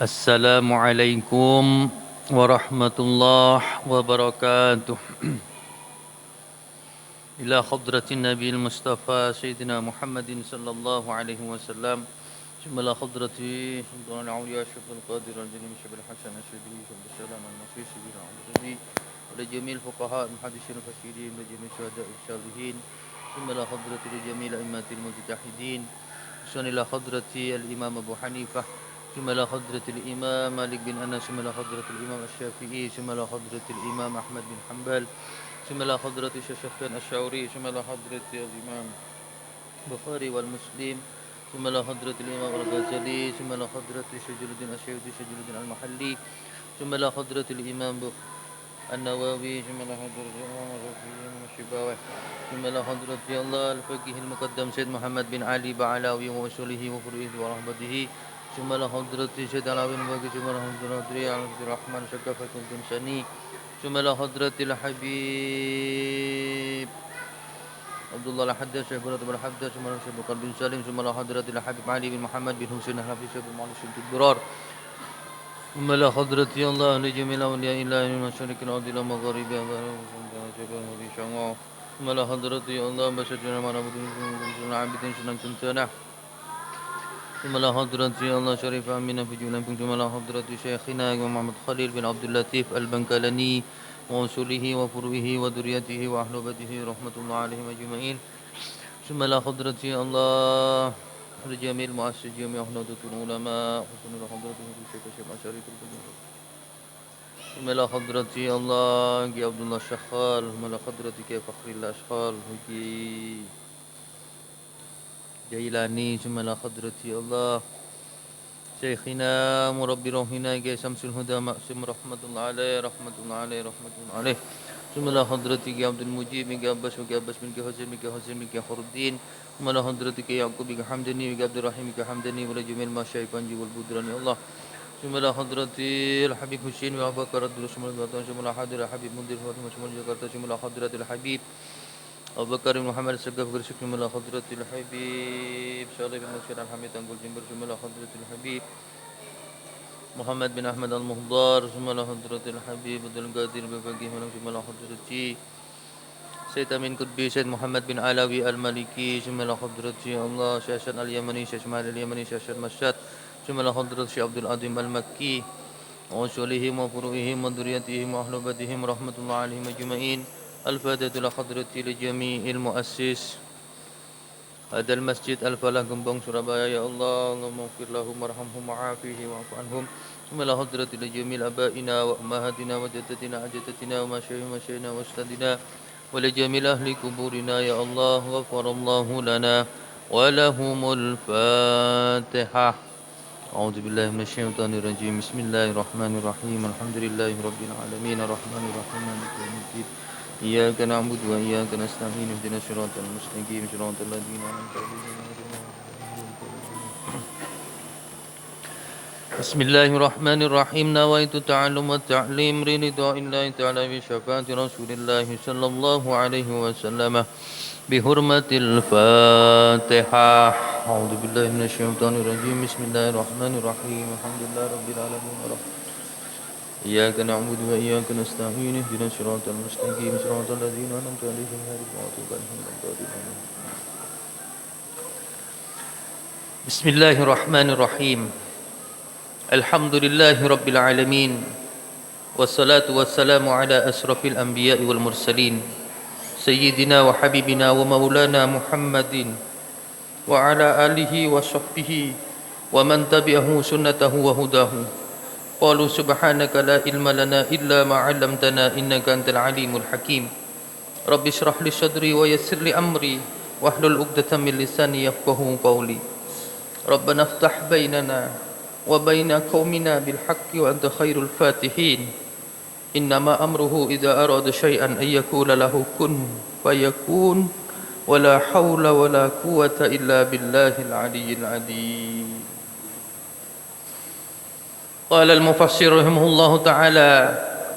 Assalamualaikum warahmatullahi wabarakatuh. Ila hadratin Nabi Mustafa Sayyidina Muhammadin sallallahu alaihi wasallam. Ila hadrati Sultan al-Awliya Syekh al-Qadir al-Jani Syekh al-Hasan al-Syadili Syekh al-Salam al-Nafis Syekh al-Rabi wa jamil fuqaha al-muhaddisin al-fasirin wa jamil syuhada al-salihin. Ila hadrati jamil a'immatil mujtahidin. Ila hadrati al-Imam Abu Hanifah. ثم إلى حضرة الإمام مالك بن أنس ثم إلى حضرة الإمام الشافعي ثم إلى حضرة الإمام أحمد بن حنبل ثم إلى حضرة سفيان الثوري ثم إلى حضرة الإمام البخاري والمسلم ثم إلى حضرة الإمام الغزالي ثم إلى حضرة شجر الدين السيوطي شجر الدين المحلي ثم إلى حضرة الإمام النووي ثم إلى حضرة الإمام الشباوي ثم إلى حضرة الله الفقيه المقدم سيد محمد بن علي بعلاوي وأصوله وفروعه ورحمته ثم إلى حضرة سيد العظيم الباقي ثم إلى حضرة عبد الرحمن شكافة التمساني ثم إلى حضرة الحبيب عبد الله الحداد شيخ بن الحداد ثم إلى شيخ بن سالم ثم إلى حضرة الحبيب علي بن محمد بن حسين الحفيظ بن معلش بن الدرار ثم إلى حضرة الله لجميع أولياء الله من مشارق الأرض إلى مغاربها ثم إلى حضرة الله بشرنا ما نعبد من عبد سنن كنتنا ثم إلى حضرة الله شريف أمين في جملة ثم إلى حضرة شيخنا محمد خليل بن عبد اللطيف البنكالني وأصوله وفروعه وذريته وأهل بيته رحمة الله عليهم أجمعين ثم إلى حضرة الله لجميع المؤسسين جميع أحنادة العلماء ثم إلى حضرة الشيخ شريف البنكالني ثم إلى حضرة الله عبد الله الشخال ثم إلى حضرة فخر الأشخال جيلاني ثم إلى حضرة الله شيخنا مربي روحنا شمس الهدى مأسم رحمة الله عليه رحمة الله عليه رحمة الله عليه ثم إلى حضرة عبد المجيب من عباس من عباس من حسين من حسين من حر الدين ثم إلى حضرة يعقوب من حمدني من عبد الرحيم من حمدني ولجميع المشايخ وانجي والبدران يا الله ثم إلى حضرة الحبيب حسين وأبو بكر الدروس ثم إلى حضرة الحبيب منذر فاطمة ثم جاكرتا ثم إلى حضرة الحبيب أبو بكر محمد السقاف برشك ثم إلى حضرة الحبيب صالح بن مسعود الحميد تنقل جنبر ثم إلى حضرة الحبيب محمد بن أحمد المهدار ثم إلى حضرة الحبيب عبد القادر بفقيه ثم إلى حضرة سيد أمين قطبي سيد محمد بن علاوي المالكي ثم إلى حضرة الله شاشد اليمني شيخ اسماعيل اليمني شاشد مشاد ثم إلى حضرة شيخ عبد العظيم المكي وأصولهم وفروعهم وذريتهم وأهل بيتهم رحمة الله عليهم أجمعين الفاتحة إلى حضرة لجميع المؤسس هذا المسجد الفلاح Gembong Surabaya ya Allah Allahumma ighfir lahum warhamhum wa'afihim wa'fu anhum ثم إلى حضرة لجميع آبائنا وأمهاتنا وجدتنا وجدتنا ومشايخنا وأستاذنا ولجميع أهل قبورنا يا الله غفر الله لنا ولهم الفاتحة أعوذ بالله من الشيطان الرجيم بسم الله الرحمن الرحيم الحمد لله رب العالمين الرحمن الرحيم مالك يوم الدين إياك نعبد وإياك نستعين اهدنا الصراط المستقيم صراط الذين أنعمت عليهم بسم الله الرحمن الرحيم نويت التعلم والتعليم لرضاء الله تعالى بشفاعة رسول الله صلى الله عليه وسلم بحرمة الفاتحة أعوذ بالله من الشيطان الرجيم بسم الله الرحمن الرحيم الحمد لله رب العالمين إياك نعبد وإياك نستعين اهدنا الصراط المستقيم صراط الذين أنعمت عليهم غير المغضوب عليهم ولا الضالين بسم الله الرحمن الرحيم الحمد لله رب العالمين والصلاة والسلام على أشرف الأنبياء والمرسلين سيدنا وحبيبنا ومولانا محمد وعلى آله وصحبه ومن تبعه سنته وهداه قالوا سبحانك لا علم لنا إلا ما علمتنا إنك أنت العليم الحكيم رب اشرح لي صدري ويسر لي أمري واحلل عقدة من لساني يفقهوا قولي ربنا افتح بيننا وبين قومنا بالحق وأنت خير الفاتحين إنما أمره إذا أراد شيئا أن يقول له كن فيكون ولا حول ولا قوة إلا بالله العلي العظيم قال المفسر رحمه الله تعالى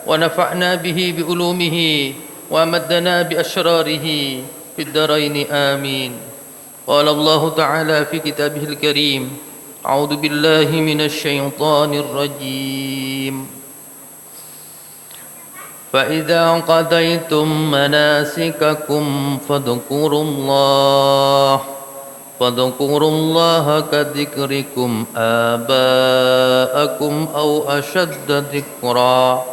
ونفعنا به بعلومه وأمدنا بأشراره في الدارين آمين قال الله تعالى في كتابه الكريم أعوذ بالله من الشيطان الرجيم فإذا قضيتم مناسككم فاذكروا الله كذكركم آباءكم أو أشد ذكرا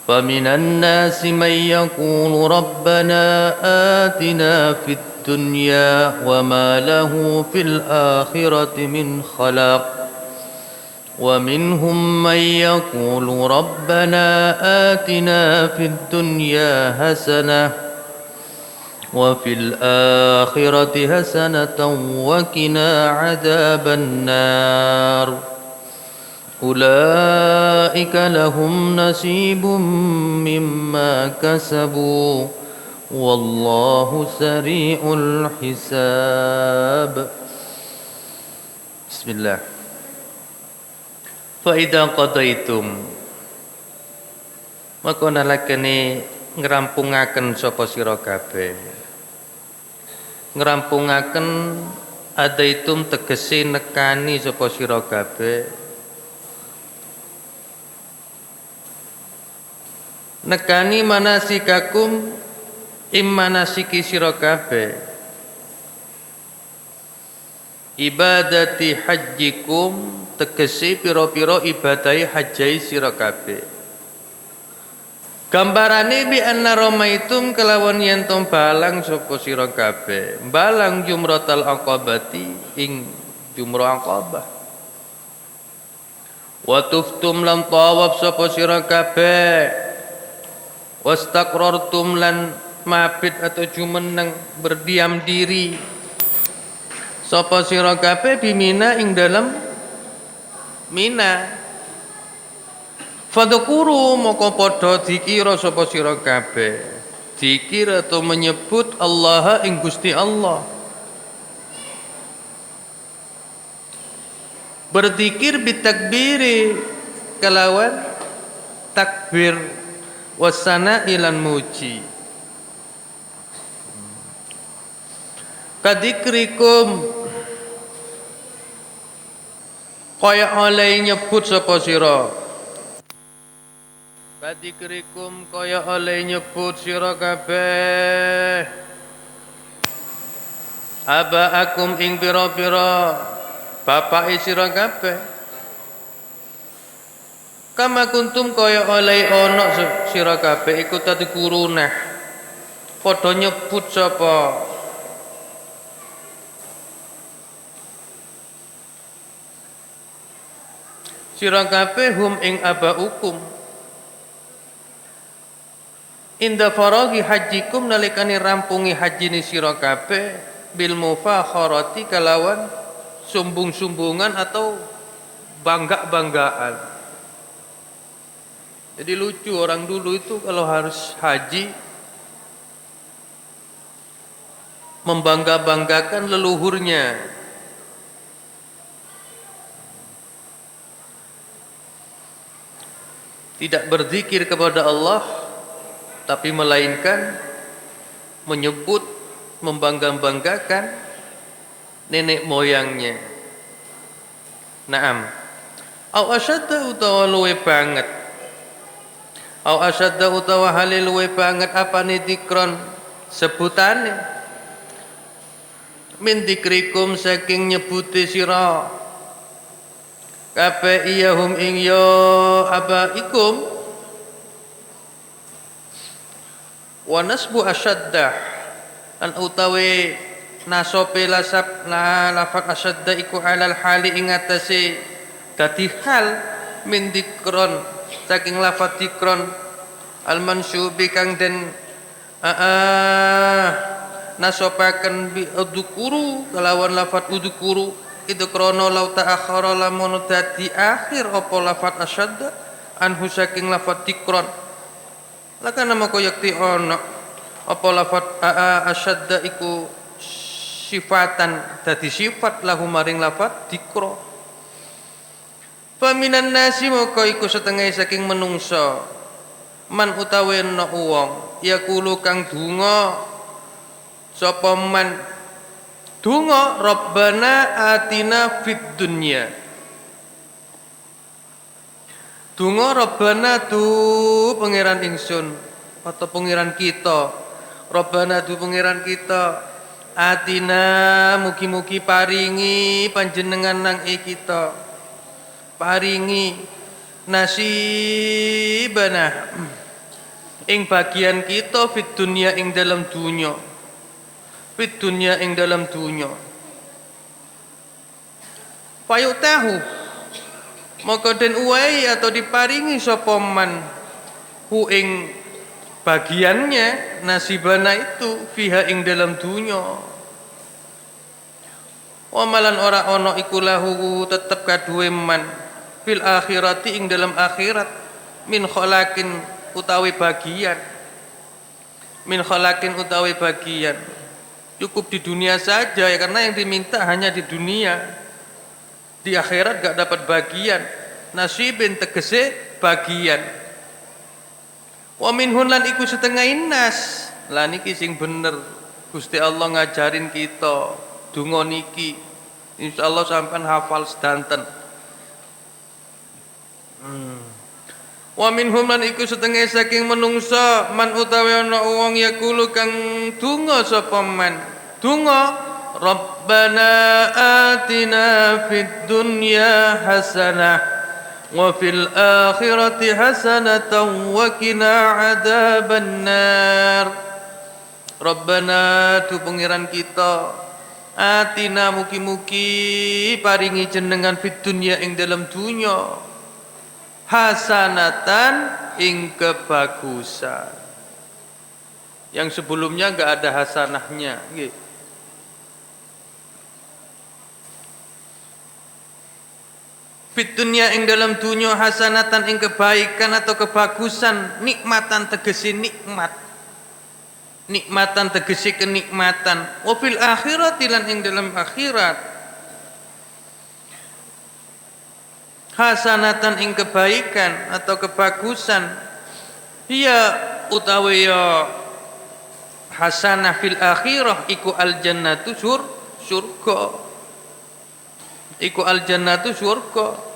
فمن الناس من يقول ربنا آتنا في الدنيا وما له في الآخرة من خلاق ومنهم من يقول ربنا آتنا في الدنيا حسنة وفي الآخرة حسنة وقنا عذاب النار أولئك لهم نصيب مما كسبوا والله سريع الحساب بسم الله فإذا قضيتم maka nalakane ngrampungaken sapa sira kabeh ngrampungaken adaitum tegese nekani sapa sira kabeh nekani manasikakum immanasiki sira kabeh ibadati hajjikum tegese pira-pira ibadahi hajjai sira kabeh gambarane bi anna ramaitum kelawan yen to balang sapa sira kabeh balang jumratal aqabati ing jumrah aqabah wa tuftum lam tawaf sapa sira kabeh wastaqrartum lan mabit atau jumeneng berdiam diri sapa sira kabeh bimina ing dalem Mina fadhkuru moko padha dikira sapa sira kabeh dikir atau menyebut Allah ing Gusti Allah berzikir bitakbiri kelawan takbir wasana ilan muji kadikrikum kaya oleh nyebut sapa sira kadikrikum kaya oleh nyebut sira kabeh abaakum ing pira-pira bapake sira kabeh kama kuntum kaya oleh ana sira kabeh iku tadkuruna padha nyebut sapa sira kabeh hum ing abaukum inda faraghi hajikum nalikane rampungi hajine sira kabeh bil mufakharati kalawan sumbung-sumbungan atau bangga-banggaan. Jadi lucu orang dulu itu kalau harus haji membangga-banggakan leluhurnya. Tidak berzikir kepada Allah tapi melainkan menyebut membangga-banggakan nenek moyangnya. Naam. Au asyadda utawa luwe banget. Au asyadda utawa halil luwe banget apane dikron sebutane. Min dikrikum saking nyebuti sira kabeh iyahum ing ya abaikum wa nasbu asyaddah an utawi nasope lafat asyadda iku alal hali ing atase dadi hal min dikron saking lafat dikron al mansubi kang den nasopaken bi udukuru kalawan lafat udukuru itu krono lau ta'akhara lamun dadi akhir apa lafat asyadda anhu saking lafat dikron laka nama koyakti ono apa lafat asyadda iku sifatan dadi sifat lahu maring lafat dikro faminan nasi moko iku setengah saking menungso man utawi ana wong yaqulu kang donga sapa man Donga Rabbana atina fid dunya. Donga Rabbana tu pangeran ingsun atau pangeran kita. Rabbana tu pangeran kita. Atina mugi-mugi paringi panjenengan nang kita. Paringi nasibana ing bagian kita fid dunya ing dalam dunya. Fit dunya ing dalam dunya. Fayutahu maka den uwai atau diparingi sapa man hu ing bagiannya nasibana itu fiha ing dalam dunya. Wa malan ora ana iku lahu tetep kaduwe man fil akhirati ing dalam akhirat min khalakin utawi bagian. Min khalakin utawi bagian. Cukup di dunia saja ya, karena yang diminta hanya di dunia. Di akhirat gak dapat bagian. Nasibin tegese bagian. Wa minhun lan iku setengah inas. Lah niki sing bener. Gusti Allah ngajarin kita donga niki. Insyaallah sampean hafal sedanten. Wa minhum lan iku setengah saking menungsa man utawi ana wong yakulu kang donga sapa man. Donga Rabbana atina fid dunya hasanah wa fil akhirati hasanatan wa qina adzabannar. Rabbana tu pangeran kita atina mugi-mugi paringi jenengan fid dunya ing dalam dunya hasanatan ing kebagusan. Yang sebelumnya enggak ada hasanahnya nggih. Fit dunya ing dalam dunya hasanatan ing kebaikan atau kebagusan, nikmatan tegesi nikmat. Nikmatan tegesi kenikmatan. Wa fil akhirati lan ing dalam akhirat hasanatan ing kebaikan atau kebagusan. Iya utawi ya hasanah fil akhirah iku al jannatu surga. Iku al jannatu surga.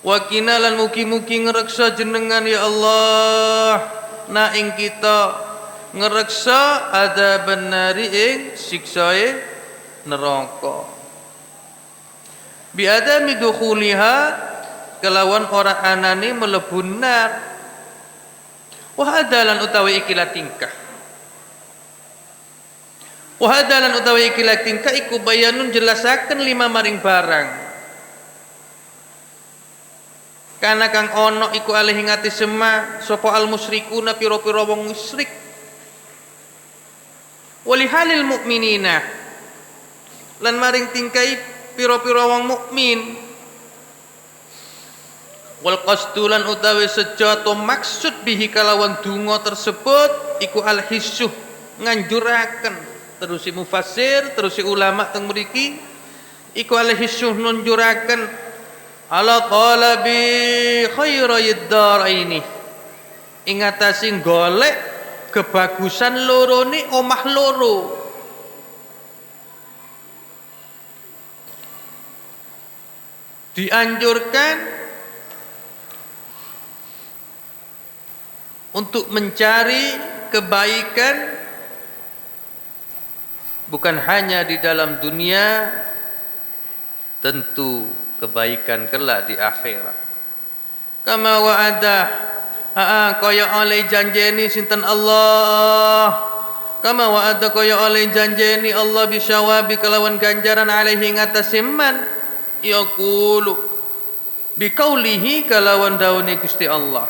Wa kinalan mugi-mugi ngreksa jenengan ya Allah na ing kita ngreksa adzaban nari ing siksae neraka. Bi adami dukhuliha kelawan ora anane mlebu nar. Wa hadalan utawi ikilah tingkah. Wa hadalan utawi ikilah tingkah iku bayanun jelasaken lima maring barang. Kana kang ono iku alih ngati sema sapa al musyrikuna pira-pira wong musyrik. Walihalil mukminina lan maring tingkai pira-pira wong mukmin. Wal qasdulan utawi sejato maksud bihi kalawan donga tersebut iku al hissuh nganjuraken. Terus mufassir terus ulama teng mriki iku al hissuh nunjuraken ala qalabi khairayid daraini ing atase golek kebagusan lorone omah loro. Dianjurkan untuk mencari kebaikan bukan hanya di dalam dunia, tentu kebaikan kelak di akhirat. Kama wa'ada kaya oleh janjeni sinten Allah. Kama wa'ada kaya oleh janjeni Allah bisyawabi kelawan ganjaran alaihi ngatasi man yaqulu biqaulihi kalawan daune Gusti Allah.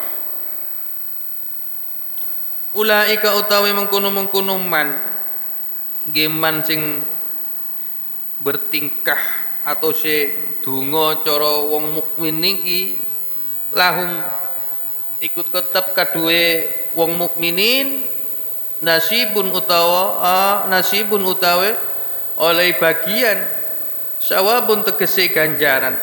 Ulaika utawi mengkono-mengkono man geman sing bertingkah atau sing donga cara wong mukmin niki lahum ikut ketep kaduwe wong mukminin nasibun utawi oleh bagian sawabun tegese ganjaran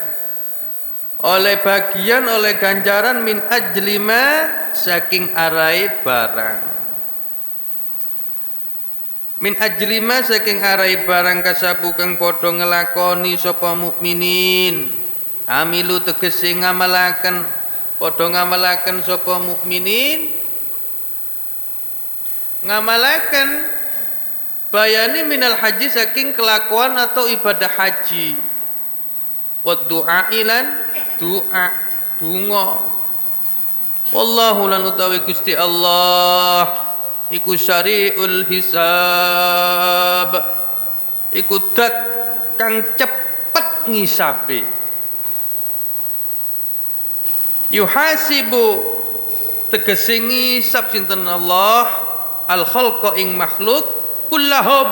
oleh bagian oleh ganjaran min ajlima saking arai barang min ajli ma saking arai barang kasabu kang padha ngelakoni sapa mukminin amilu tegese ngamalaken padha ngamalaken sapa mukminin ngamalaken bayani minal haji saking kelakuan atau ibadah haji wa du'a ilan doa donga wallahu lan utawi Gusti Allah iku syari'ul hisab iku dat kang cepet ngisabe yuhasibu tegese ngisab sinten Allah al khalqa ing makhluk kullahum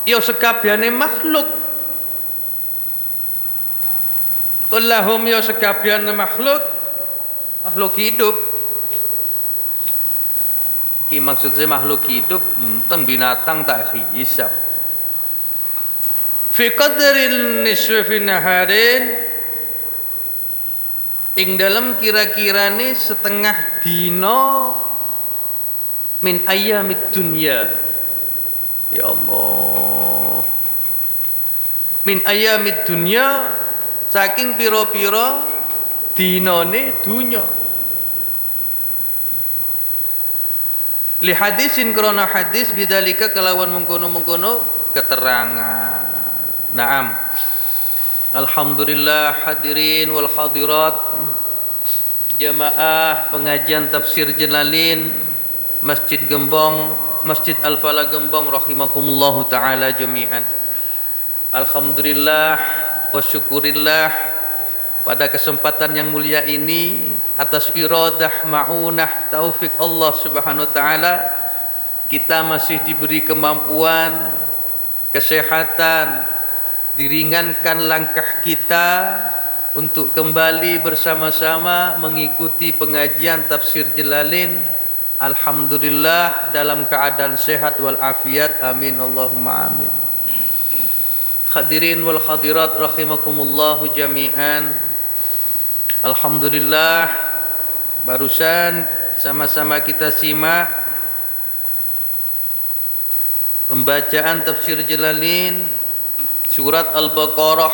ya sekabehane makhluk kullahum ya sekabehane makhluk hidup. Iki maksudnya makhluk hidup enten binatang tak hisab fi qadril nisfi naharin ing dalam kira-kirane setengah dino min ayyamid dunya ya Allah min ayyamid dunya saking pira-pira dinone dunya li hadisin krana hadis bidzalika kelawan mengkono-mengkono keterangan. Naam. Alhamdulillah hadirin wal hadirat jamaah pengajian tafsir Jalalin Masjid Gembong Masjid Al-Falah Gembong rahimakumullahu taala jami'an. Alhamdulillah wa syukurillah pada kesempatan yang mulia ini atas iradah ma'unah taufik Allah Subhanahu wa taala kita masih diberi kemampuan, kesehatan, diringankan langkah kita untuk kembali bersama-sama mengikuti pengajian tafsir Jalalin. Alhamdulillah dalam keadaan sehat wal afiat. Amin Allahumma amin. Hadirin wal hadirat rahimakumullahu jami'an. Alhamdulillah barusan sama-sama kita simak pembacaan tafsir Jalalin surat Al-Baqarah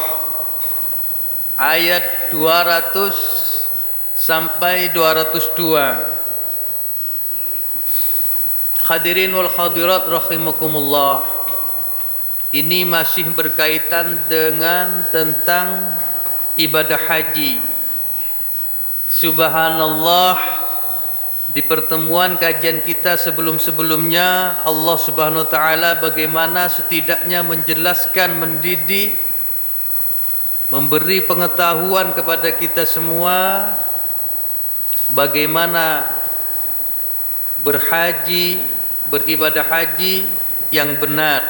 ayat 200 sampai 202. Hadirin wal hadirat rahimakumullah, ini masih berkaitan dengan tentang ibadah haji. Subhanallah, di pertemuan kajian kita sebelum-sebelumnya Allah Subhanahu wa taala bagaimana setidaknya menjelaskan, mendidik, memberi pengetahuan kepada kita semua bagaimana berhaji, beribadah haji yang benar.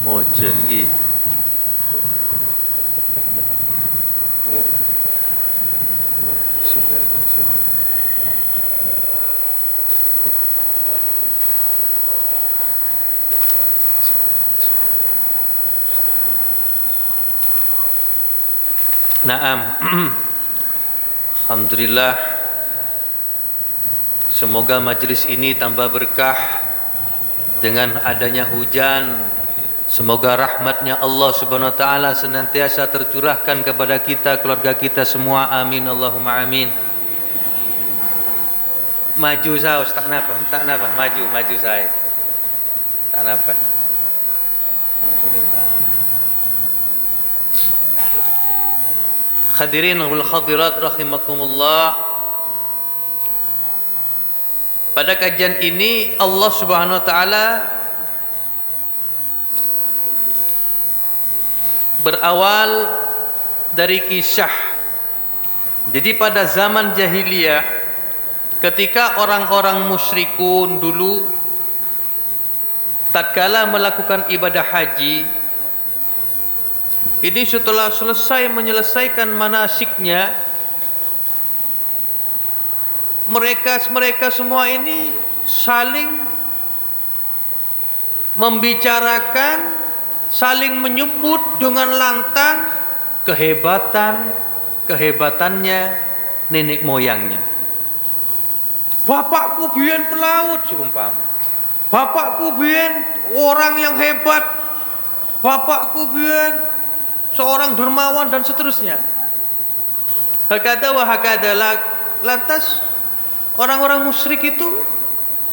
Mojen iki. Naam. Alhamdulillah, semoga majelis ini tambah berkah dengan adanya hujan. Semoga rahmatnya Allah Subhanahu wa taala senantiasa tercurahkan kepada kita, keluarga kita semua. Amin Allahumma amin. Maju saus tak napa, maju saya. Tak napa. Hadirin wal hadirat rahimakumullah. Pada kajian ini Allah Subhanahu wa taala berawal dari kisah. Jadi pada zaman jahiliyah ketika orang-orang musyrikun dulu tatkala melakukan ibadah haji, ini setelah selesai menyelesaikan manasiknya, mereka semua ini saling membicarakan, saling menyebut dengan lantang kehebatannya nenek moyangnya. Bapakku biyen pelaut seumpama. Bapakku biyen orang yang hebat. Bapakku biyen seorang dermawan dan seterusnya. Hakada wa hakada. Lantas orang-orang musyrik itu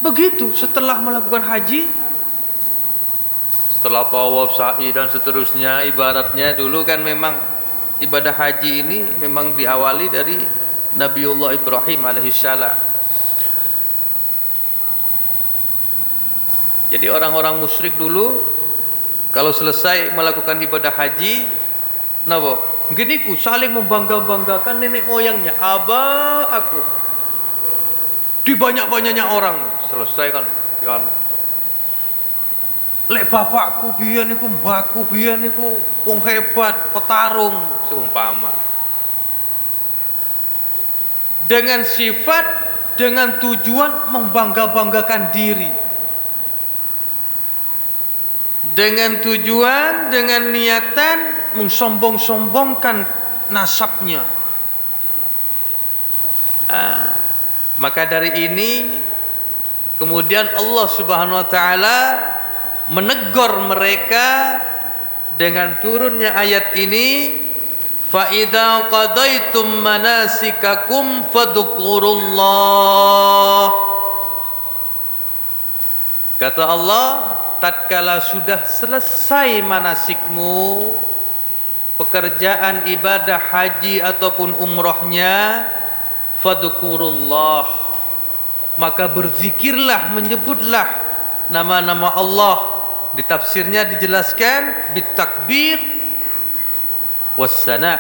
begitu setelah melakukan haji, setelah tawaf, sa'i dan seterusnya. Ibaratnya dulu kan memang ibadah haji ini memang diawali dari Nabiullah Ibrahim alaihissalam. Jadi orang-orang musyrik dulu kalau selesai melakukan ibadah haji, napa? Gini ku saling membangga-banggakan nenek moyangnya. Abah aku. Di banyak-banyaknya orang selesai kan. Lek bapakku biyen niku, mbakku biyen niku wong hebat, petarung seumpama. Dengan sifat, dengan tujuan membangga-banggakan diri. Dengan tujuan, dengan niatan mensombong-sombongkan nasabnya. Maka dari ini kemudian Allah Subhanahu wa taala menegur mereka dengan turunnya ayat ini, fa idza qadaitum manasikakum fadhkurullah. Kata Allah, tatkala sudah selesai manasikmu, pekerjaan ibadah haji ataupun umrohnya, fadhkurullah, maka berzikirlah, menyebutlah nama-nama Allah. Di tafsirnya dijelaskan bitakbir wassana.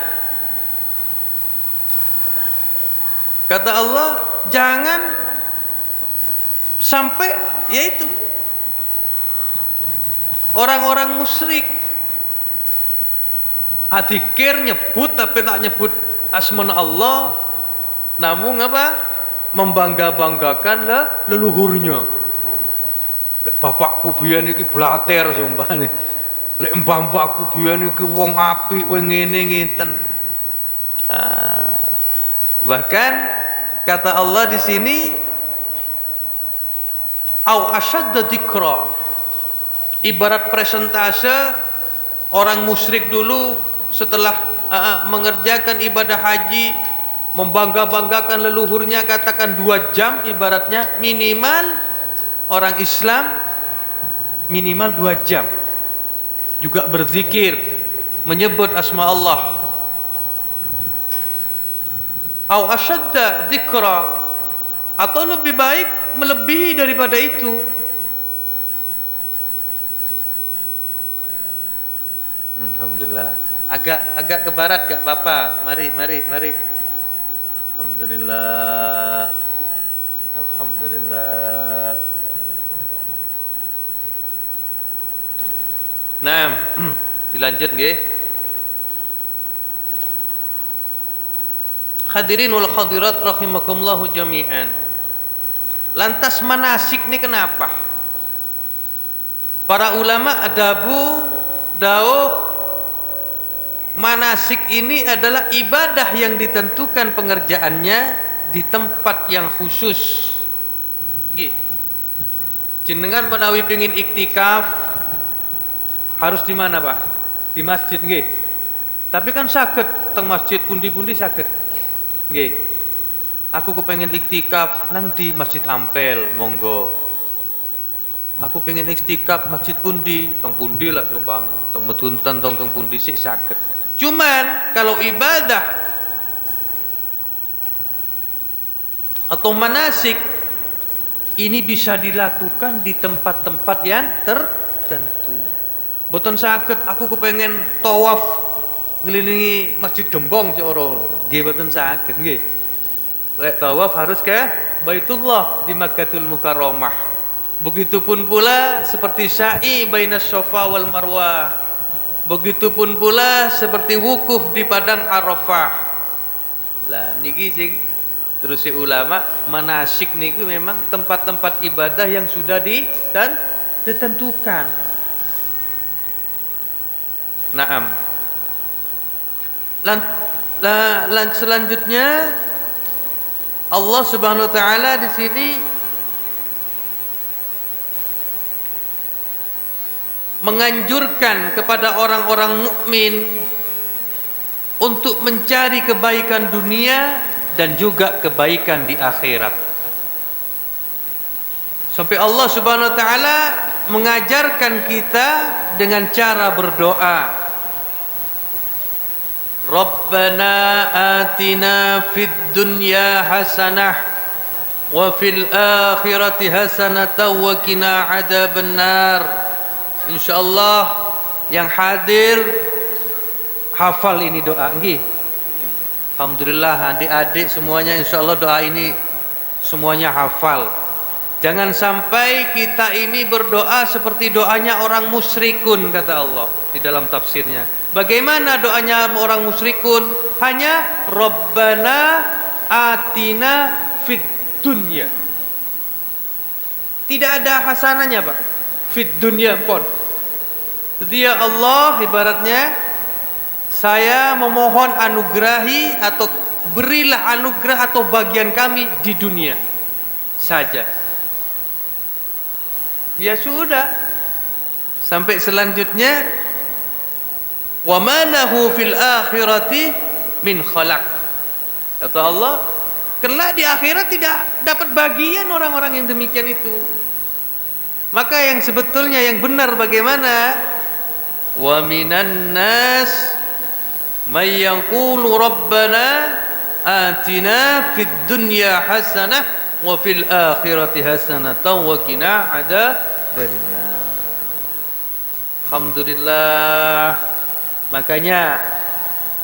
Kata Allah, jangan sampai yaitu orang-orang musyrik adikir nyebut tapi tak nyebut asma Allah, namun apa? Membangga-banggakan leluhurnya. Lek bapakku biyen iki blater sumpane. Lek mbah-mbahku biyen iki wong apik, wong ngene ngenten. Bahkan kata Allah di sini, au asyadda dzikra. Ibarat presentase orang musyrik dulu setelah mengerjakan ibadah haji, membangga-banggakan leluhurnya, katakan 2 jam ibaratnya. Minimal orang Islam minimal 2 jam juga berzikir, menyebut asma Allah. Au asyadda dzikra, atau lebih baik melebihi daripada itu. Alhamdulillah. Agak ke barat gak apa-apa. Mari. Alhamdulillah. Nah, dilanjut nggih. Hadirin wal hadirat rahimakumullah jami'an. Lantas manasik ini kenapa? Para ulama dawuh manasik ini adalah ibadah yang ditentukan pengerjaannya di tempat yang khusus. Nggih. Jenengan menawi pengin iktikaf harus di mana, Pak? Di masjid nggih. Tapi kan saged teng masjid pundi-pundi saged. Nggih. Aku kepengin iktikaf nang di Masjid Ampel, monggo. Aku pengen iktikaf masjid pundi, teng pundi lah umpama, teng Medunten, teng pundi sik saged. Cuman kalau ibadah atau manasik ini bisa dilakukan di tempat-tempat yang tertentu. Boten saged aku kepengen tawaf ngelilingi Masjid Gembong Coro, nggih boten saged nggih. Lek tawaf harus ke Baitullah di Makkahul Mukarramah. Begitupun pula seperti sa'i bainas Safa wal Marwah. Begitupun pula seperti wukuf di padang Arafah. Lah niki sing terus si ulama manasik niku memang tempat-tempat ibadah yang sudah ditentukan. Naam. Selanjutnya Allah Subhanahu wa taala di sini menganjurkan kepada orang-orang mukmin untuk mencari kebaikan dunia dan juga kebaikan di akhirat. Sampai Allah Subhanahu wa taala mengajarkan kita dengan cara berdoa. Rabbana atina fid dunya hasanah wa fil akhirati hasanatan wa qina adzabannar. Insyaallah yang hadir hafal ini doa nggih. Alhamdulillah adik-adik semuanya insyaallah doa ini semuanya hafal. Jangan sampai kita ini berdoa seperti doanya orang musyrikun, kata Allah di dalam tafsirnya. Bagaimana doanya orang musyrikun? Hanya Rabbana atina fid dunya. Tidak ada hasanahnya, Pak. Fid dunya pun. Jadi ya Allah, ibaratnya saya memohon anugerahi atau berilah anugerah atau bagian kami di dunia saja. Ya sudah. Sampai selanjutnya wa ma lahu fil akhirati min khalaq. Kata Allah, kelak di akhirat tidak dapat bagian orang-orang yang demikian itu. Maka yang sebetulnya yang benar bagaimana? Wa minan nas may yaqulu rabbana atina fid dunya hasanah wa fil akhirati hasanatan wa qina adzabannar. Alhamdulillah. Makanya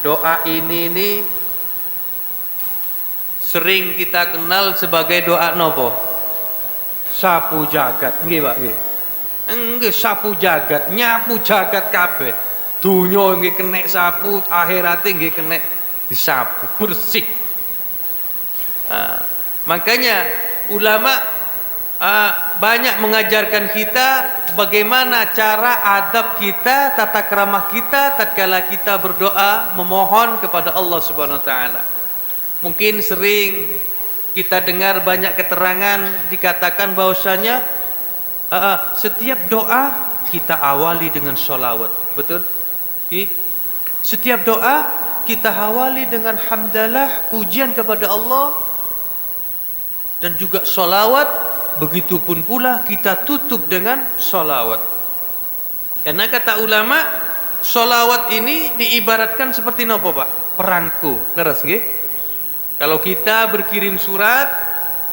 doa ini sering kita kenal sebagai doa nopo? Sapu jagat, nggih Pak nggih. Nggih sapu jagat, nyapu jagat kabeh. Dunya nggih kena sapu, akhirate nggih kena disapu, bersih. Makanya ulama banyak mengajarkan kita bagaimana cara adab kita, tata keramah kita tatkala kita berdoa memohon kepada Allah Subhanahu wa taala. Mungkin sering kita dengar banyak keterangan dikatakan bahwasanya setiap doa kita awali dengan sholawat. Betul? Setiap doa kita awali dengan hamdalah, pujian kepada Allah dan juga sholawat. Begitupun pula kita tutup dengan sholawat. Karena kata ulama, sholawat ini diibaratkan seperti nopo Pak? Perangko. Leres nggih? Kalau kita berkirim surat,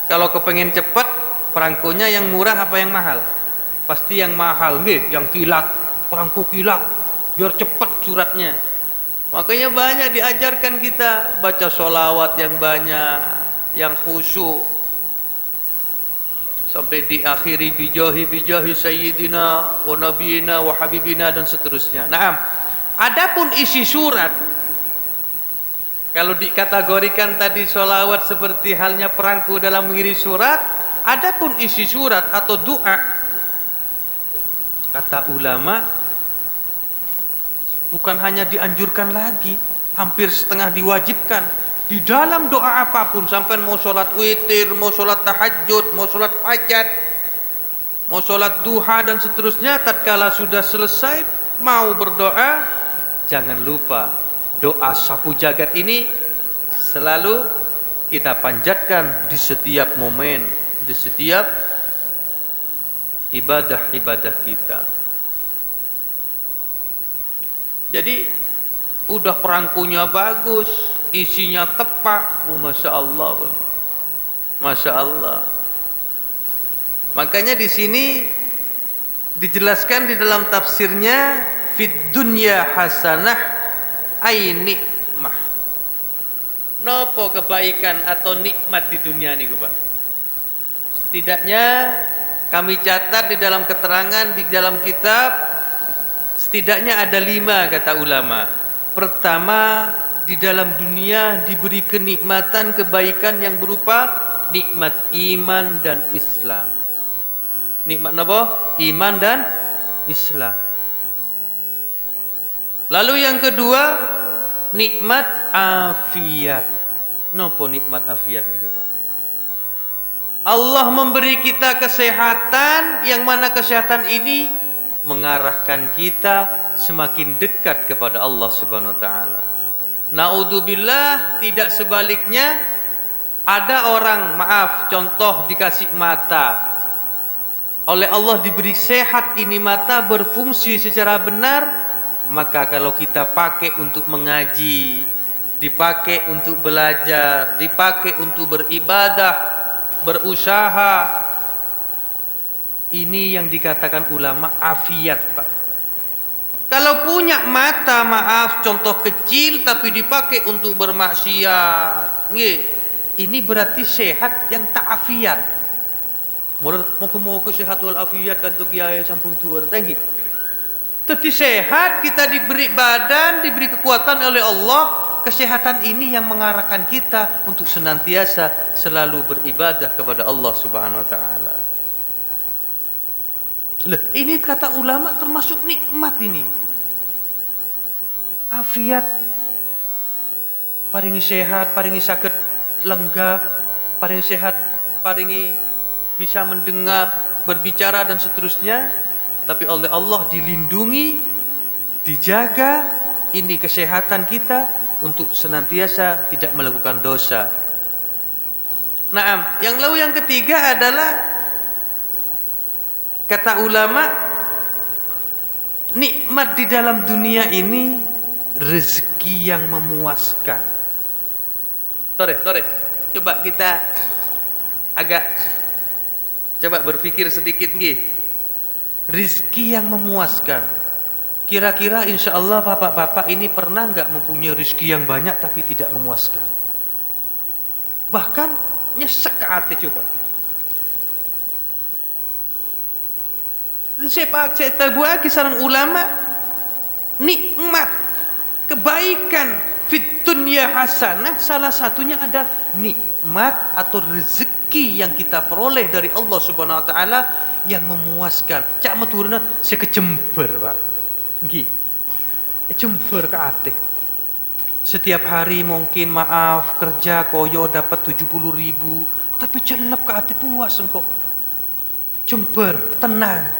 kalau kepengen cepat, perangkonya yang murah apa yang mahal? Pasti yang mahal nggih, yang kilat, perangko kilat, biar cepat suratnya. Makanya banyak diajarkan kita baca sholawat yang banyak, yang khusyuk. Sampai diakhiri bijahi sayyidina wa nabiyina wa habibina dan seterusnya. Naam. Adapun isi surat, kalau dikategorikan tadi sholawat seperti halnya perangko dalam mengirim surat, adapun isi surat atau doa, kata ulama, bukan hanya dianjurkan lagi, hampir setengah diwajibkan. Di dalam doa apapun, sampai mau sholat witir, mau sholat tahajud, mau sholat hajat, mau sholat duha dan seterusnya, tatkala sudah selesai mau berdoa, jangan lupa doa sapu jagat ini selalu kita panjatkan di setiap momen, di setiap ibadah-ibadah kita. Jadi udah perangkunya bagus, isinya tepat, masya Allah, masya Allah. Makanya di sini dijelaskan di dalam tafsirnya, fid dunya hasanah ay nikmah. Nopo kebaikan atau nikmat di dunia nih Pak? Setidaknya kami catat di dalam keterangan di dalam kitab, setidaknya ada 5 kata ulama. Pertama, di dalam dunia diberi kenikmatan kebaikan yang berupa nikmat iman dan Islam. Nikmat apa? Iman dan Islam. Lalu yang kedua, nikmat afiat. Napa nikmat afiat niku, Pak? Allah memberi kita kesehatan, yang mana kesehatan ini mengarahkan kita semakin dekat kepada Allah Subhanahu wa taala. Naudzubillah, tidak sebaliknya. Ada orang, maaf, contoh dikasih mata. Oleh Allah diberi sehat, ini mata berfungsi secara benar, maka kalau kita pakai untuk mengaji, dipakai untuk belajar, dipakai untuk beribadah, berusaha, ini yang dikatakan ulama afiat, Pak. Kalau punya mata, maaf, contoh kecil tapi dipakai untuk bermaksiat, ini berarti sehat yang tak afiat. Mau sehat wal afiat kan tuh kiai sampung tua, tinggi. Tapi sehat, kita diberi badan, diberi kekuatan oleh Allah. Kesehatan ini yang mengarahkan kita untuk senantiasa selalu beribadah kepada Allah Subhanahu wa taala. Ini kata ulama termasuk nikmat ini. Afiat, paringi sehat, paringi sakit lenggah, paringi sehat, paringi bisa mendengar, berbicara dan seterusnya. Tapi oleh Allah dilindungi, dijaga, ini kesehatan kita untuk senantiasa tidak melakukan dosa. Naam, yang ketiga adalah kata ulama, nikmat di dalam dunia ini rezeki yang memuaskan. Tore, coba kita agak coba berpikir sedikit nggih. Rezeki yang memuaskan. Kira-kira insya Allah bapak-bapak ini pernah nggak mempunyai rezeki yang banyak tapi tidak memuaskan? Bahkan nyesek ke hati coba. Saya tahu kisaran ulama, nikmat, kebaikan, fit dunya hasanah, salah satunya ada nikmat atau rezeki yang kita peroleh dari Allah Subhanahu wa taala yang memuaskan. Cak meturna saya kecember, Pak. Nggih. Jember ke ate. Setiap hari mungkin maaf kerja koyo dapat 70.000, tapi celep ke ate puas engkau. Jember, tenang.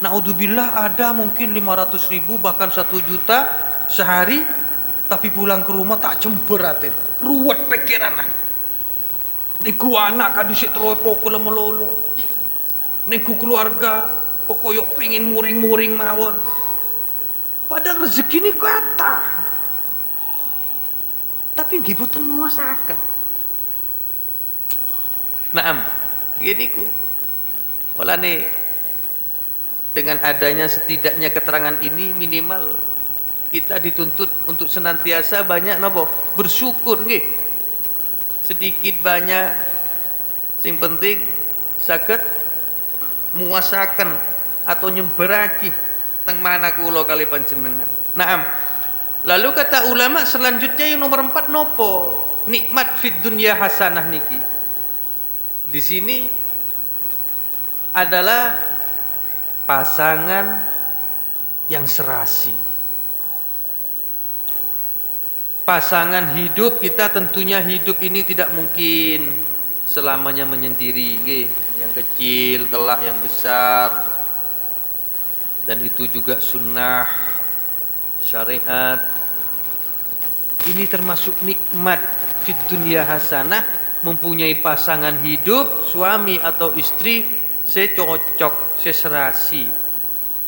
Naudzubillah ada mungkin 500.000 bahkan 1 juta sehari, tapi pulang ke rumah tak jember ate. Ruwet pikiran. Niku anak kadusik tropo kula melolo. Niku keluarga kok koyo pengin muring-muring mawon. Padahal rezeki ini kata, tapi nggih boten muasaken. Naam, gini ku. Walane dengan adanya setidaknya keterangan ini minimal kita dituntut untuk senantiasa banyak napa? Bersyukur nggih. Sedikit banyak sing penting saged muasaken atau nyemberaki teng mana kula kali panjenengan. Naam. Lalu kata ulama selanjutnya yang nomor 4 nopo? Nikmat fid dunya hasanah niki. Di sini adalah pasangan yang serasi. Pasangan hidup kita, tentunya hidup ini tidak mungkin selamanya menyendiri, nggih. Yang kecil kelak yang besar. Dan itu juga sunnah syariat. Ini termasuk nikmat fid dunya hasanah, mempunyai pasangan hidup, suami atau istri secocok, seserasi,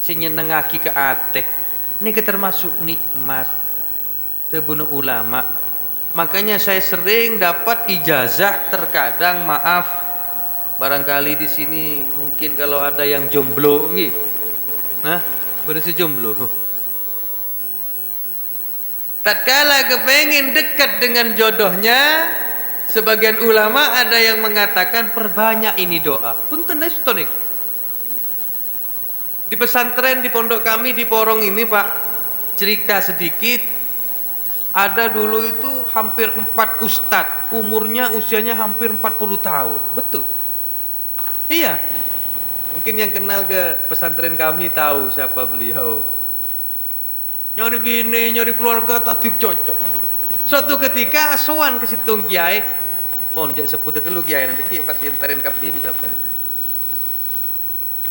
senyenengaki ke ateh. Ini termasuk nikmat. Tebunuh ulama. Makanya saya sering dapat ijazah terkadang, maaf, barangkali di sini mungkin kalau ada yang jomblo, nggih. Nah, berisi jomblo. Tatkala kepengen dekat dengan jodohnya, sebagian ulama ada yang mengatakan perbanyak ini doa. Punten nestonik. Di pesantren di pondok kami di Porong ini, Pak, cerita sedikit. Ada dulu itu hampir 4 ustadz, usianya hampir 40 tahun. Betul. Iya. Mungkin yang kenal ke pesantren kami tahu siapa beliau. Nyari bini, nyari keluarga tak cocok. Suatu ketika asuhan ke situng kiai, Pon jak sepuluh kelu kiai nanti kiai pasti entarin kapi bisa apa.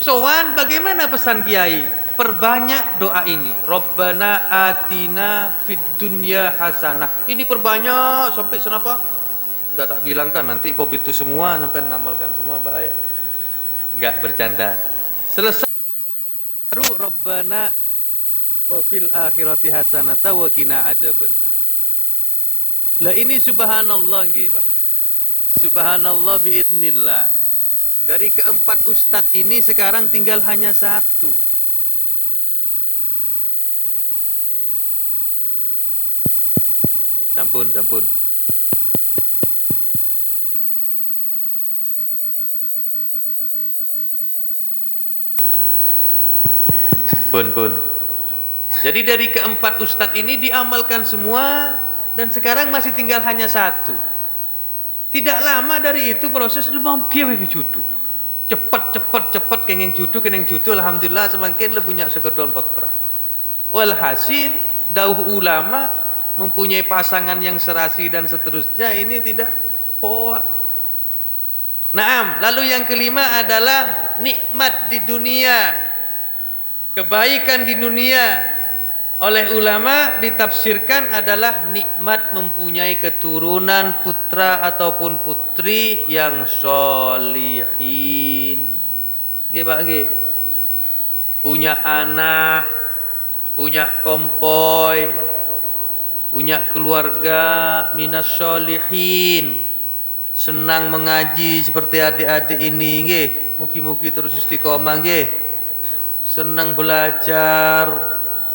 Sowan bagaimana pesan kiai? Perbanyak doa ini. Rabbana atina fid dunya hasanah. Ini perbanyak sampai senapa? Enggak tak bilang kan nanti kau itu semua sampai ngamalkan semua bahaya. Enggak bercanda. Selesai baru Rabbana wa fil akhirati hasanata wa qina adzabannar. Lah ini subhanallah nggih, Pak. Subhanallah biidznillah. Dari keempat ustadz ini sekarang tinggal hanya satu. Sampun. Pun. Jadi dari keempat ustadz ini diamalkan semua dan sekarang masih tinggal hanya satu. Tidak lama dari itu proses lumang kiai judu. Cepat kenging judu alhamdulillah semakin lebunya sekedon potra. Walhasil dauh ulama mempunyai pasangan yang serasi dan seterusnya ini tidak poa. Naam, lalu yang kelima adalah nikmat di dunia. Kebaikan di dunia oleh ulama ditafsirkan adalah nikmat mempunyai keturunan putra ataupun putri yang solihin. Nggih, punya anak, punya kompoi, punya keluarga minas solihin, senang mengaji seperti adik-adik ini nggih. Mugi-mugi terus istiqomah nggih. Senang belajar,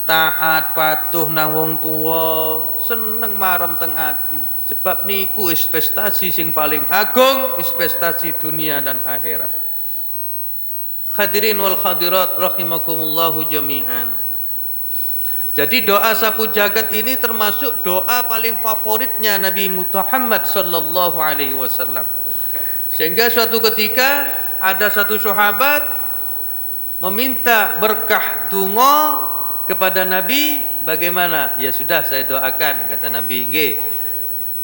taat patuh nang wong tua, seneng marem teng ati. Sebab niku investasi sing paling agung, investasi dunia dan akhirat. Hadirin wal hadirat rahimakumullahu jami'an. Jadi doa sapu jagat ini termasuk doa paling favoritnya Nabi Muhammad sallallahu alaihi wasallam. Sehingga suatu ketika ada satu sahabat meminta berkah donga kepada Nabi, bagaimana? Ya sudah saya doakan, kata Nabi. Nggih.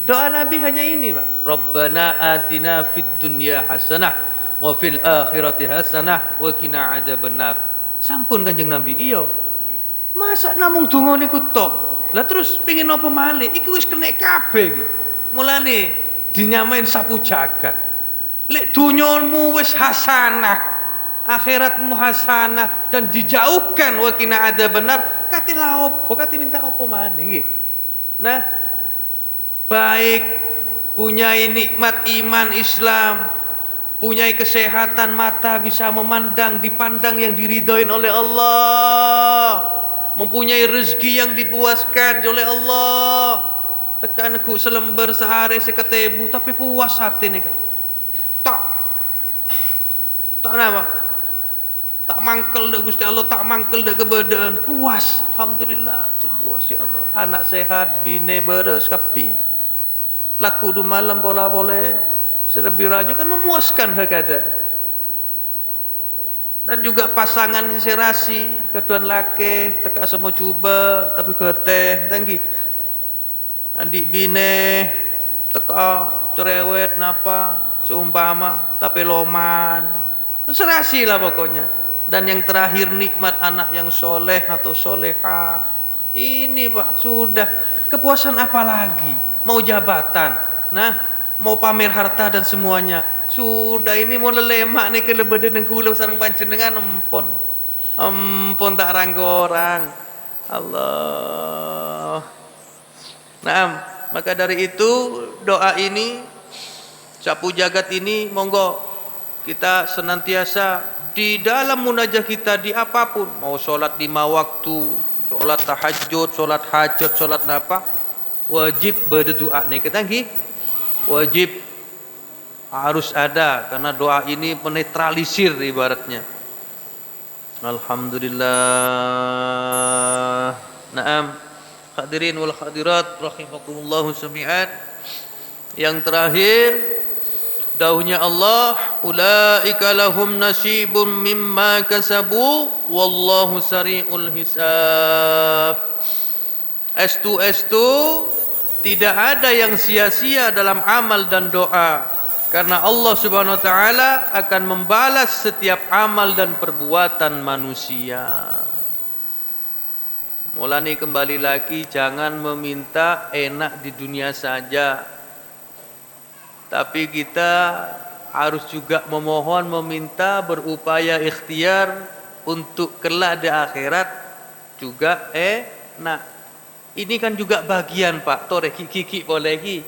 Doa Nabi hanya ini, Pak. Rabbana atina fid dunya hasanah wa fil akhirati hasanah wa qina adzabannar. Sampun Kanjeng Nabi, iya. Masa namung donga niku tok. Lah terus pengin apa malih? Iki wis kenek kabeh iki. Mulane dinyamain sapu jagat. Lek dunyamu wis hasanah, akhiratmu hasanah dan dijauhkan wa qina adzabannar, kate la opo, kate minta opo maneh nggih. Nah, baik punyai nikmat iman Islam, punyai kesehatan mata bisa memandang, dipandang yang diridhoin oleh Allah, mempunyai rezeki yang dipuaskan oleh Allah. Tekan ku selembar sehari seketebu tapi puas hati nih. Tak nama. Tak mangkel dah Gusti Allah, tak mangkel dah kebadan, puas, alhamdulillah, puas ya Allah. Anak sehat, bini beres kapi, laku du malam bola boleh, serbi raja kan memuaskan kata. Dan juga pasangan serasi, keduan laki, teka semua cuba, tapi keteh, tanggi. Adik bini, teka cerewet, napa, seumpama, tapi loman, serasi lah pokoknya. Dan yang terakhir nikmat anak yang soleh atau soleha. Ini Pak sudah kepuasan apa lagi? Mau jabatan, nah mau pamer harta dan semuanya. Sudah ini mau lelemak nih kelebadan dan kula sareng panjenengan empon tak ranggo orang. Allah. Nah, maka dari itu doa ini sapu jagat ini monggo kita senantiasa di dalam munajat kita di apapun, mau sholat 5 waktu, sholat tahajud, sholat hajat, sholat apa, wajib berdoa nih kita nggih, wajib harus ada karena doa ini menetralisir ibaratnya. Alhamdulillah. Naam, hadirin wal hadirat rahimakumullah jami'an. Yang terakhir dawuhnya Allah, ulaika lahum nasibum mimma kasabu wallahu sari'ul hisab. Estu Tidak ada yang sia-sia dalam amal dan doa, karena Allah Subhanahu wa taala akan membalas setiap amal dan perbuatan manusia. Mulai kembali lagi, jangan meminta enak di dunia saja, tapi kita harus juga memohon, meminta, berupaya ikhtiar untuk kelak di akhirat juga enak. Ini kan juga bagian Pak, tore kiki boleh ki.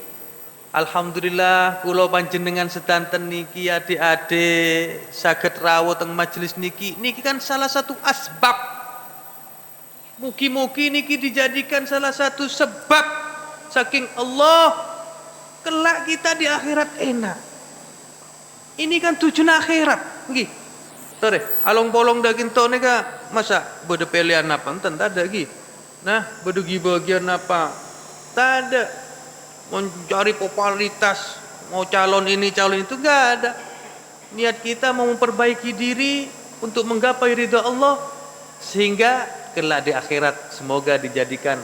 Alhamdulillah kula panjenengan sedanten niki adik-adik saged rawuh teng majelis niki kan salah satu asbab. Mugi-mugi niki dijadikan salah satu sebab saking Allah kelak kita di akhirat enak. Ini kan tujuan akhirat, nggih. Tore, along bolong daging to nika masa bede pilihan apa enten tak ada lagi. Nah, bede bagian apa? Tak ada. Mencari popularitas, mau calon ini calon itu enggak ada. Niat kita mau memperbaiki diri untuk menggapai ridha Allah sehingga kelak di akhirat semoga dijadikan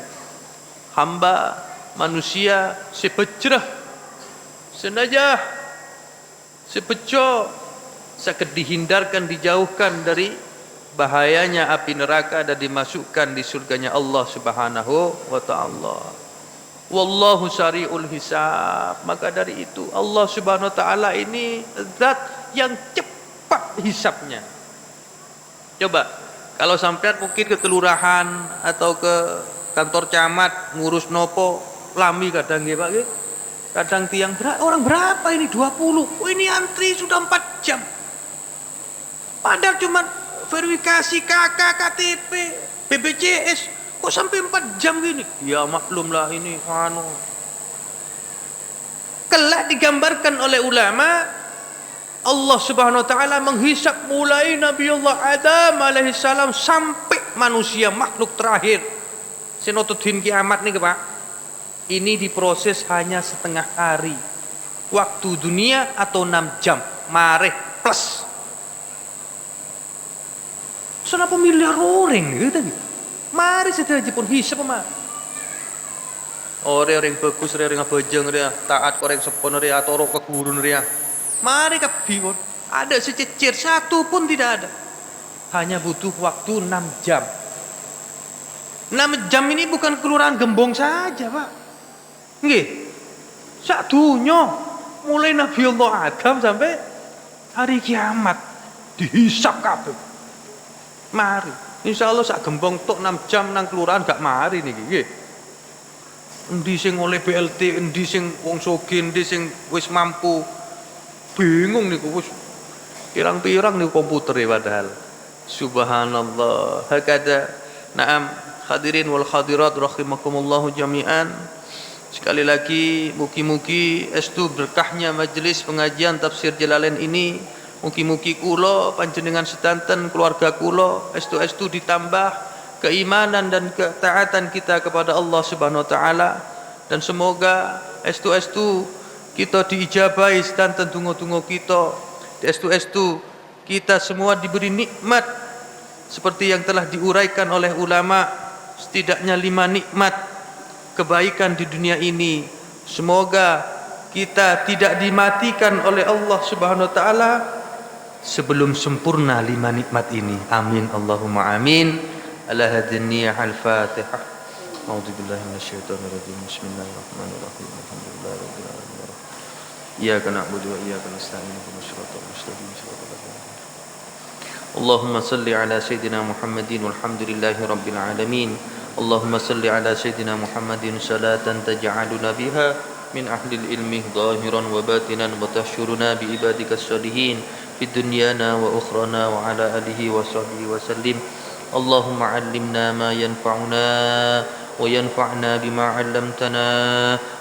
hamba manusia sepecrah senajah sepeco sakit dihindarkan dijauhkan dari bahayanya api neraka dan dimasukkan di surganya Allah Subhanahu wa taala. Wallahu syari'ul hisab. Maka dari itu Allah Subhanahu wa taala ini zat yang cepat hisabnya. Coba kalau sampean mungkin ke kelurahan atau ke kantor camat ngurus nopo lami kadang nggih Pak nggih. Kadang tiang orang berapa ini 20. Oh, ini antri sudah 4 jam. Padahal cuma verifikasi KK, KTP, BPJS kok sampai 4 jam gini? Ya maklum lah ini kelak digambarkan oleh ulama Allah Subhanahu wa taala menghisap mulai Nabi Allah Adam alaihissalam sampai manusia makhluk terakhir. Sinotudin kiamat nih Pak. Ini diproses hanya setengah hari. Waktu dunia atau 6 jam. Mare plus. Kenapa miliar orang gitu tadi? Mari setelah pun hisap Pak. Orang bagus, orang bajeng, taat orang sepon, atau orang kegurun Mari kabeh ada sececir satu pun tidak ada. Hanya butuh waktu 6 jam. 6 jam ini bukan kelurahan Gembong saja, Pak. Nggih. Sak dunya mulai Nabi Allah Adam sampai hari kiamat dihisap kabeh. Mari. Insyaallah sak Gembong tok 6 jam nang kelurahan gak mari niki, nggih. Endi sing oleh BLT, endi sing wong sugih, endi sing wis mampu. Bingung niku wis pirang-pirang niku komputer ya padahal. Subhanallah. Hakada. Naam hadirin wal hadirat rahimakumullah jami'an. Sekali lagi mugi-mugi estu berkahnya majelis pengajian tafsir Jalalain ini. Mugi-mugi kula panjenengan sedanten keluarga kula estu-estu ditambah keimanan dan ketaatan kita kepada Allah Subhanahu wa taala dan semoga estu-estu kita diijabahi sedanten tunggu-tunggu kita. Estu-estu kita semua diberi nikmat seperti yang telah diuraikan oleh ulama, setidaknya 5 nikmat kebaikan di dunia ini. Semoga kita tidak dimatikan oleh Allah Subhanahu wa taala sebelum sempurna 5 nikmat ini. Amin Allahumma amin. Ala hadiniyah al-Fatihah. A'udzubillahi minasyaitonir rajim. Bismillahirrahmanirrahim. Alhamdulillahirabbil alamin. Iyyaka na'budu wa iyyaka nasta'in. Ihdinas siratal mustaqim. Allahumma salli ala sayyidina Muhammadin walhamdulillahi rabbil alamin. Allahumma salli ala sayyidina Muhammadin salatan taj'aluna biha min ahli ilmi zahiran wa batinan wa tahsyuruna bi ibadikas salihin fid dunyana wa ukhrana wa ala alihi wa sahbihi wa sallim. Allahumma 'allimna ma yanfa'una وينفعنا بما علمتنا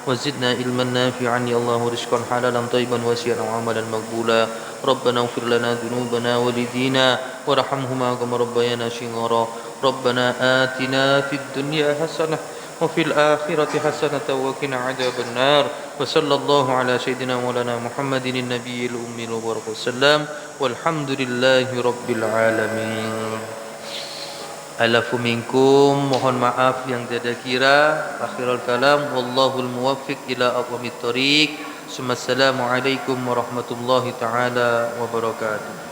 وزدنا علما نافعا يا الله رزقا حلالا طيبا واسعا وعملا مقبولا ربنا اغفر لنا ذنوبنا ولدينا وارحمهما كما ربيانا صغارا ربنا آتنا في الدنيا حسنة وفي الآخرة حسنة وقنا عذاب النار وصلى الله على سيدنا مولانا محمد النبي الأمي المبارك والسلام والحمد لله رب العالمين. alafu minkum, mohon maaf yang tiada kira. Akhirul kalam, wallahul muwaffiq ila aqwamit thoriq. Assalamualaikum warahmatullahi taala wabarakatuh.